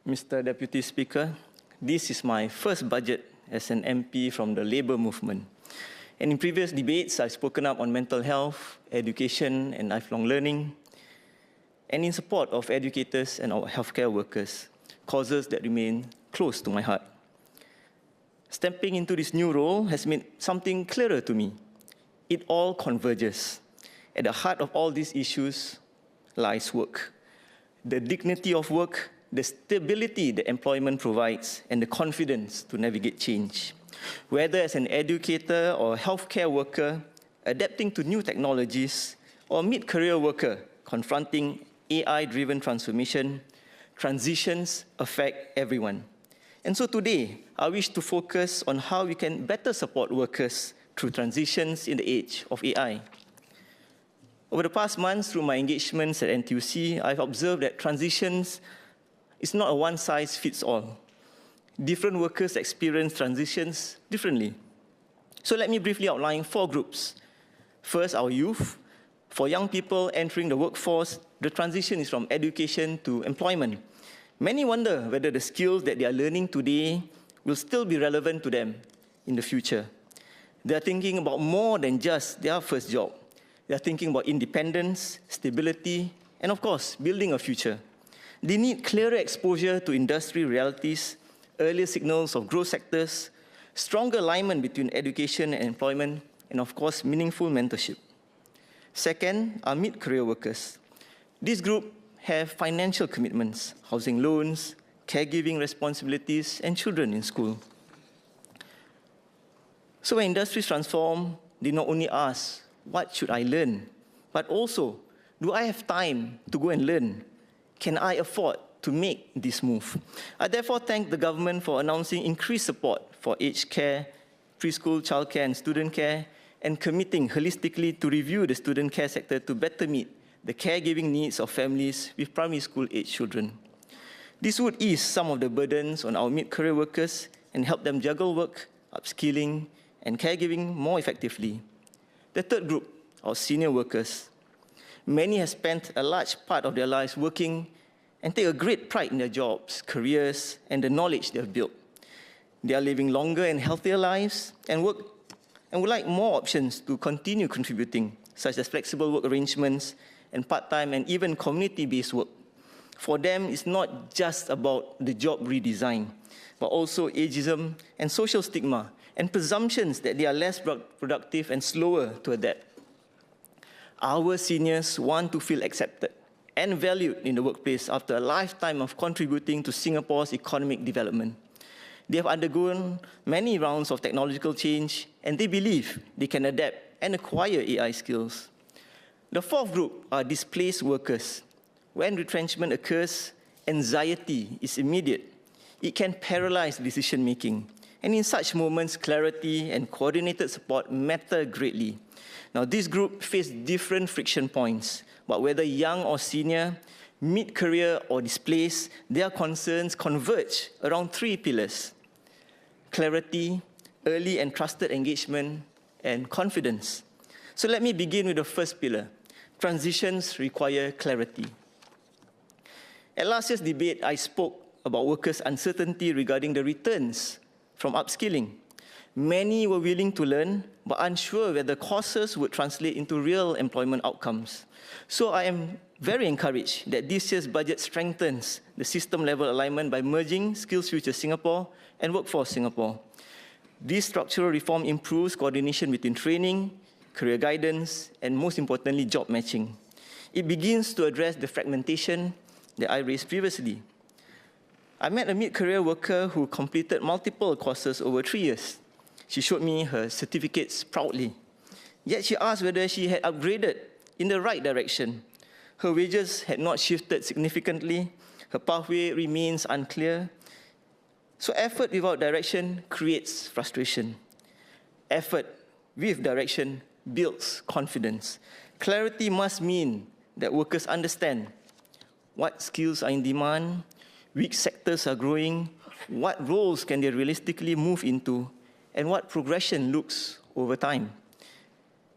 Mr. Deputy Speaker, this is my first budget as an MP from the Labour movement. And in previous debates, I've spoken up on mental health, education, and lifelong learning, and in support of educators and our healthcare workers, causes that remain close to my heart. Stepping into this new role has made something clearer to me. It all converges. At the heart of all these issues lies work. The dignity of work, the stability that employment provides, and the confidence to navigate change. Whether as an educator or healthcare worker, adapting to new technologies, or mid-career worker confronting AI-driven transformation, transitions affect everyone. And so today, I wish to focus on how we can better support workers through transitions in the age of AI. Over the past months, through my engagements at NTUC, I've observed that transitions is not a one-size-fits-all. Different workers experience transitions differently. So let me briefly outline 4 groups. First, our youth. For young people entering the workforce, the transition is from education to employment. Many wonder whether the skills that they are learning today will still be relevant to them in the future. They are thinking about more than just their first job. They are thinking about independence, stability, and of course, building a future. They need clearer exposure to industry realities, earlier signals of growth sectors, stronger alignment between education and employment, and of course, meaningful mentorship. Second are mid-career workers. This group have financial commitments, housing loans, caregiving responsibilities, and children in school. So when industries transform, they not only ask, what should I learn? But also, do I have time to go and learn? Can I afford to make this move? I therefore thank the government for announcing increased support for aged care, preschool, childcare, and student care, and committing holistically to review the student care sector to better meet the caregiving needs of families with primary school-aged children. This would ease some of the burdens on our mid-career workers and help them juggle work, upskilling, and caregiving more effectively. The third group, our senior workers. Many have spent a large part of their lives working and take a great pride in their jobs, careers, and the knowledge they have built. They are living longer and healthier lives and would like more options to continue contributing, such as flexible work arrangements and part-time and even community-based work. For them, it's not just about the job redesign, but also ageism and social stigma and presumptions that they are less productive and slower to adapt. Our seniors want to feel accepted and valued in the workplace after a lifetime of contributing to Singapore's economic development. They have undergone many rounds of technological change, and they believe they can adapt and acquire AI skills. The fourth group are displaced workers. When retrenchment occurs, anxiety is immediate. It can paralyze decision-making. And in such moments, clarity and coordinated support matter greatly. Now, this group face different friction points, but whether young or senior, mid-career or displaced, their concerns converge around 3 pillars: clarity, early and trusted engagement, and confidence. So let me begin with the first pillar. Transitions require clarity. At last year's debate, I spoke about workers' uncertainty regarding the returns from upskilling. Many were willing to learn, but unsure whether courses would translate into real employment outcomes. So I am very encouraged that this year's budget strengthens the system-level alignment by merging Skills Future Singapore and Workforce Singapore. This structural reform improves coordination between training, career guidance, and most importantly, job matching. It begins to address the fragmentation that I raised previously. I met a mid-career worker who completed multiple courses over 3 years. She showed me her certificates proudly. Yet she asked whether she had upgraded in the right direction. Her wages had not shifted significantly. Her pathway remains unclear. So effort without direction creates frustration. Effort with direction builds confidence. Clarity must mean that workers understand what skills are in demand, which sectors are growing, what roles can they realistically move into, and what progression looks over time.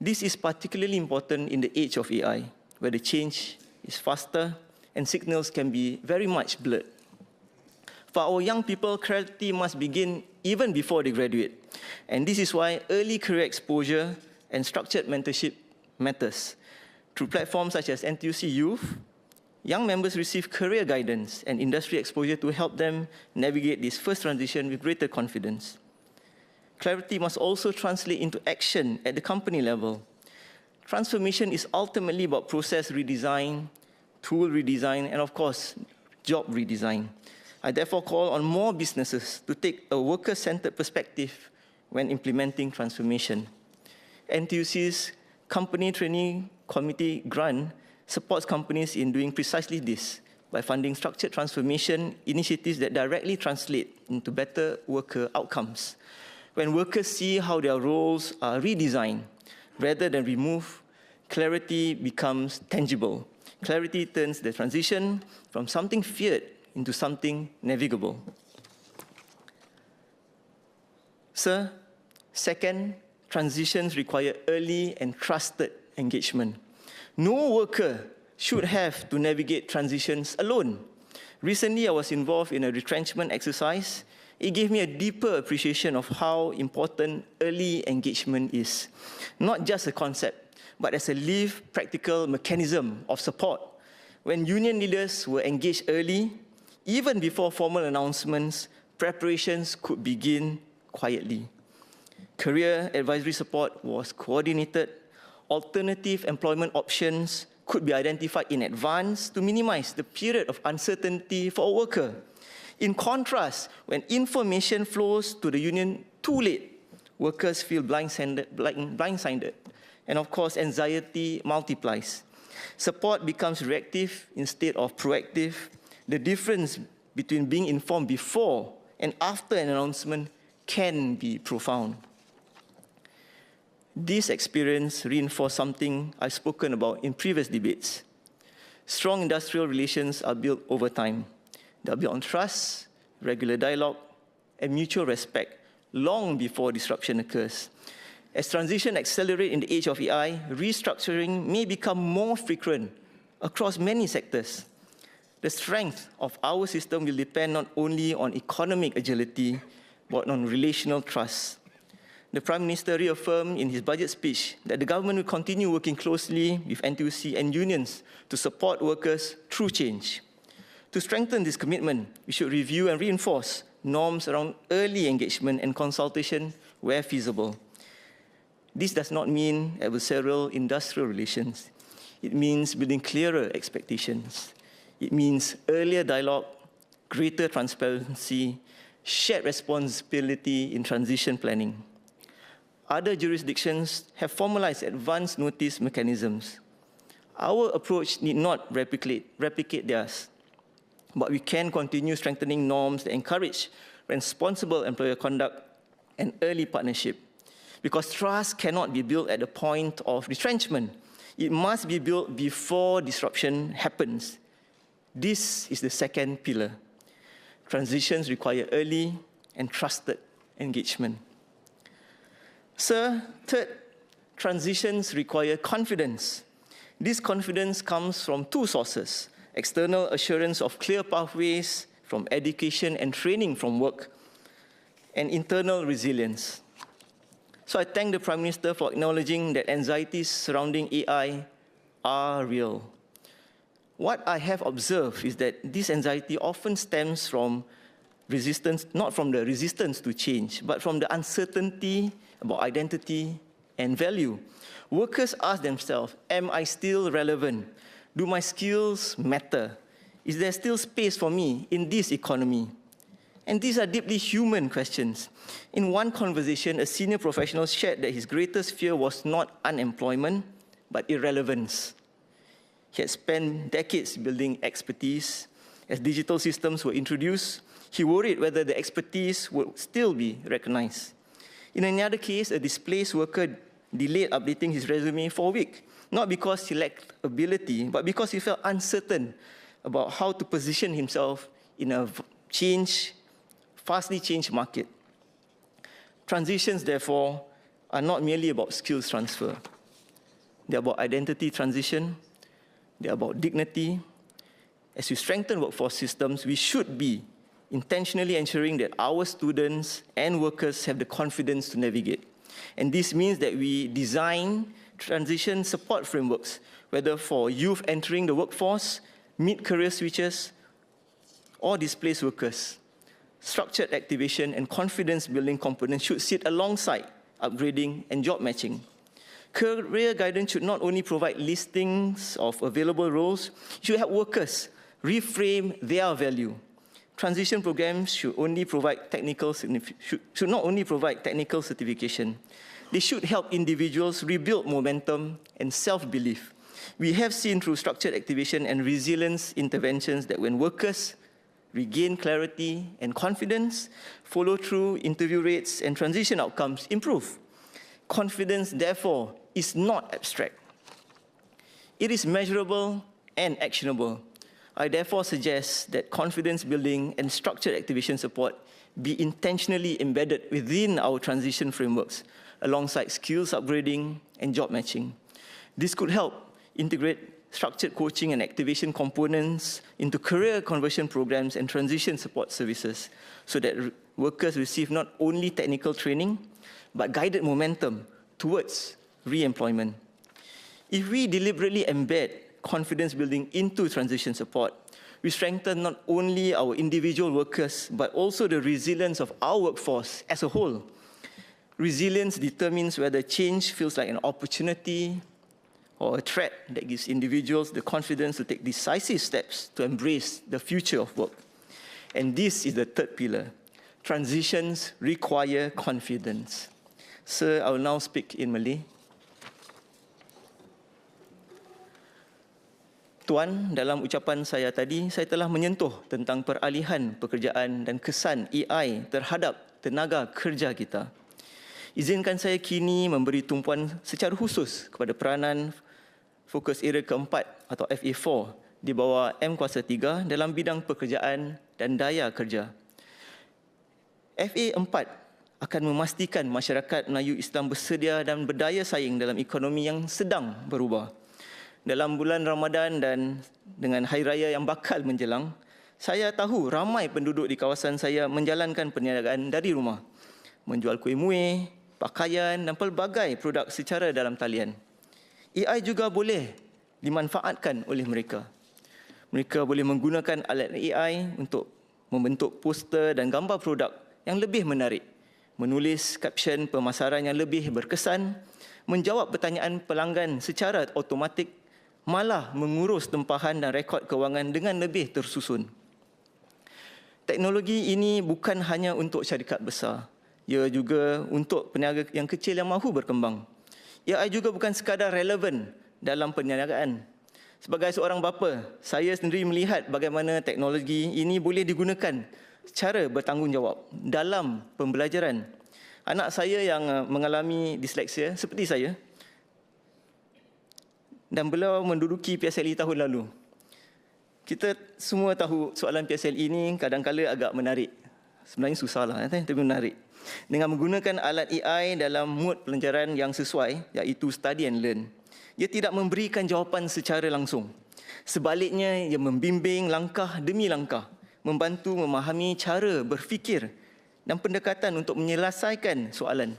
This is particularly important in the age of AI, where the change is faster and signals can be very much blurred. For our young people, clarity must begin even before they graduate. And this is why early career exposure and structured mentorship matters. Through platforms such as NTUC Youth, young members receive career guidance and industry exposure to help them navigate this first transition with greater confidence. Clarity must also translate into action at the company level. Transformation is ultimately about process redesign, tool redesign, and of course, job redesign. I therefore call on more businesses to take a worker-centered perspective when implementing transformation. NTUC's Company Training Committee grant supports companies in doing precisely this by funding structured transformation initiatives that directly translate into better worker outcomes. When workers see how their roles are redesigned rather than removed, clarity becomes tangible. Clarity turns the transition from something feared into something navigable. Sir, second, transitions require early and trusted engagement. No worker should have to navigate transitions alone. Recently, I was involved in a retrenchment exercise. It gave me a deeper appreciation of how important early engagement is. Not just a concept, but as a lived, practical mechanism of support. When union leaders were engaged early, even before formal announcements, preparations could begin quietly. Career advisory support was coordinated. Alternative employment options could be identified in advance to minimize the period of uncertainty for a worker. In contrast, when information flows to the union too late, workers feel blindsided, and of course, anxiety multiplies. Support becomes reactive instead of proactive. The difference between being informed before and after an announcement can be profound. This experience reinforced something I've spoken about in previous debates. Strong industrial relations are built over time. They are built on trust, regular dialogue, and mutual respect long before disruption occurs. As transition accelerates in the age of AI, restructuring may become more frequent across many sectors. The strength of our system will depend not only on economic agility, but on relational trust. The Prime Minister reaffirmed in his budget speech that the government will continue working closely with NTUC and unions to support workers through change. To strengthen this commitment, we should review and reinforce norms around early engagement and consultation where feasible. This does not mean adversarial industrial relations. It means building clearer expectations. It means earlier dialogue, greater transparency, shared responsibility in transition planning. Other jurisdictions have formalized advance notice mechanisms. Our approach need not replicate theirs, but we can continue strengthening norms that encourage responsible employer conduct and early partnership. Because trust cannot be built at the point of retrenchment. It must be built before disruption happens. This is the second pillar. Transitions require early and trusted engagement. Sir, third, transitions require confidence. This confidence comes from two sources: external assurance of clear pathways from education and training from work, and internal resilience. So I thank the Prime Minister for acknowledging that anxieties surrounding AI are real. What I have observed is that this anxiety often stems from resistance, not from the resistance to change, but from the uncertainty about identity and value. Workers ask themselves, am I still relevant? Do my skills matter? Is there still space for me in this economy? And these are deeply human questions. In one conversation, a senior professional shared that his greatest fear was not unemployment, but irrelevance. He had spent decades building expertise. As digital systems were introduced, he worried whether the expertise would still be recognized. In another case, a displaced worker delayed updating his resume for a week, not because he lacked ability, but because he felt uncertain about how to position himself in a fastly changed market. Transitions, therefore, are not merely about skills transfer. They're about identity transition. They're about dignity. As we strengthen workforce systems, we should be intentionally ensuring that our students and workers have the confidence to navigate. And this means that we design transition support frameworks, whether for youth entering the workforce, mid-career switchers, or displaced workers. Structured activation and confidence-building components should sit alongside upgrading and job matching. Career guidance should not only provide listings of available roles, it should help workers reframe their value. Transition programs should not only provide technical certification. They should help individuals rebuild momentum and self-belief. We have seen through structured activation and resilience interventions that when workers regain clarity and confidence, follow-through, interview rates, and transition outcomes improve. Confidence, therefore, is not abstract. It is measurable and actionable. I therefore suggest that confidence building and structured activation support be intentionally embedded within our transition frameworks, alongside skills upgrading and job matching. This could help integrate structured coaching and activation components into career conversion programs and transition support services so that workers receive not only technical training, but guided momentum towards re-employment. If we deliberately embed confidence building into transition support, we strengthen not only our individual workers, but also the resilience of our workforce as a whole. Resilience determines whether change feels like an opportunity or a threat that gives individuals the confidence to take decisive steps to embrace the future of work. And this is the third pillar. Transitions require confidence. Sir, I will now speak in Malay. Tuan, dalam ucapan saya tadi, saya telah menyentuh tentang peralihan pekerjaan dan kesan AI terhadap tenaga kerja kita. Izinkan saya kini memberi tumpuan secara khusus kepada peranan fokus area keempat atau FA4 di bawah M Kuasa 3 dalam bidang pekerjaan dan daya kerja. FA4 akan memastikan masyarakat Melayu Islam bersedia dan berdaya saing dalam ekonomi yang sedang berubah. Dalam bulan Ramadan dan dengan Hari Raya yang bakal menjelang, saya tahu ramai penduduk di kawasan saya menjalankan perniagaan dari rumah, menjual kuih muih, pakaian dan pelbagai produk secara dalam talian. AI juga boleh dimanfaatkan oleh mereka. Mereka boleh menggunakan alat AI untuk membentuk poster dan gambar produk yang lebih menarik, menulis caption pemasaran yang lebih berkesan, menjawab pertanyaan pelanggan secara automatik, malah mengurus tempahan dan rekod kewangan dengan lebih tersusun. Teknologi ini bukan hanya untuk syarikat besar, ia juga untuk peniaga yang kecil yang mahu berkembang. AI juga bukan sekadar relevan dalam perniagaan. Sebagai seorang bapa, saya sendiri melihat bagaimana teknologi ini boleh digunakan secara bertanggungjawab dalam pembelajaran. Anak saya yang mengalami disleksia seperti saya, dan beliau menduduki PSLE tahun lalu. Kita semua tahu soalan PSLE ini kadang-kala agak menarik. Sebenarnya susahlah, tapi menarik. Dengan menggunakan alat AI dalam mood pelajaran yang sesuai, iaitu study and learn, ia tidak memberikan jawapan secara langsung. Sebaliknya, ia membimbing langkah demi langkah, membantu memahami cara berfikir dan pendekatan untuk menyelesaikan soalan.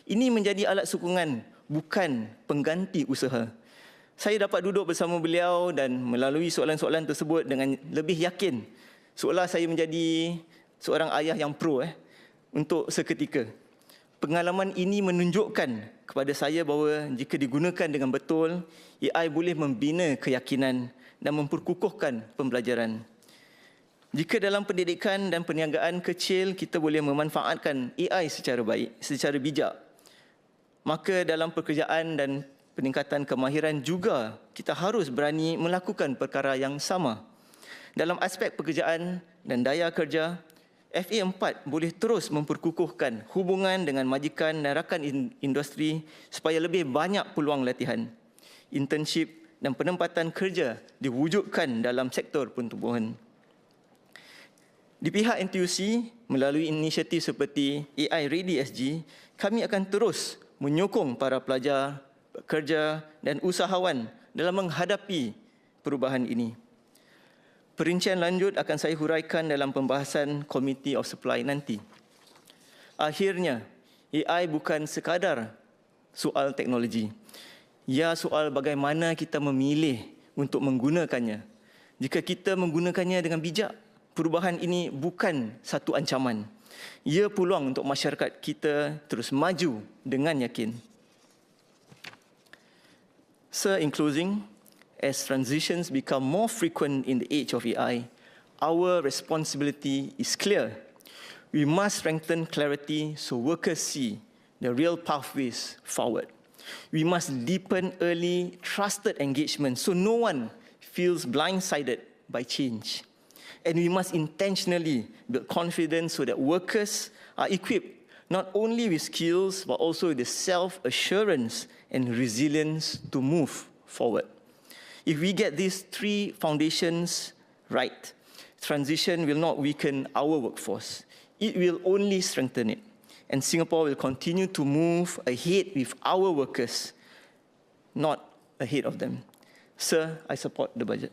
Ini menjadi alat sokongan, bukan pengganti usaha. Saya dapat duduk bersama beliau dan melalui soalan-soalan tersebut dengan lebih yakin, seolah saya menjadi seorang ayah yang pro untuk seketika. Pengalaman ini menunjukkan kepada saya bahawa jika digunakan dengan betul, AI boleh membina keyakinan dan memperkukuhkan pembelajaran. Jika dalam pendidikan dan perniagaan kecil kita boleh memanfaatkan AI secara baik, secara bijak, maka dalam pekerjaan dan peningkatan kemahiran juga kita harus berani melakukan perkara yang sama. Dalam aspek pekerjaan dan daya kerja, FA4 boleh terus memperkukuhkan hubungan dengan majikan dan rakan industri supaya lebih banyak peluang latihan, internship dan penempatan kerja diwujudkan dalam sektor pertumbuhan. Di pihak NTUC, melalui inisiatif seperti AI Ready SG, kami akan terus menyokong para pelajar, pekerja dan usahawan dalam menghadapi perubahan ini. Perincian lanjut akan saya huraikan dalam pembahasan Committee of Supply nanti. Akhirnya, AI bukan sekadar soal teknologi. Ia soal bagaimana kita memilih untuk menggunakannya. Jika kita menggunakannya dengan bijak, perubahan ini bukan satu ancaman. Ia peluang untuk masyarakat kita terus maju dengan yakin. So, in closing, as transitions become more frequent in the age of AI, our responsibility is clear. We must strengthen clarity so workers see the real pathways forward. We must deepen early, trusted engagement so no one feels blindsided by change. And we must intentionally build confidence so that workers are equipped not only with skills but also with the self-assurance and resilience to move forward. If we get these three foundations right, transition will not weaken our workforce. It will only strengthen it. And Singapore will continue to move ahead with our workers, not ahead of them. Sir, I support the budget.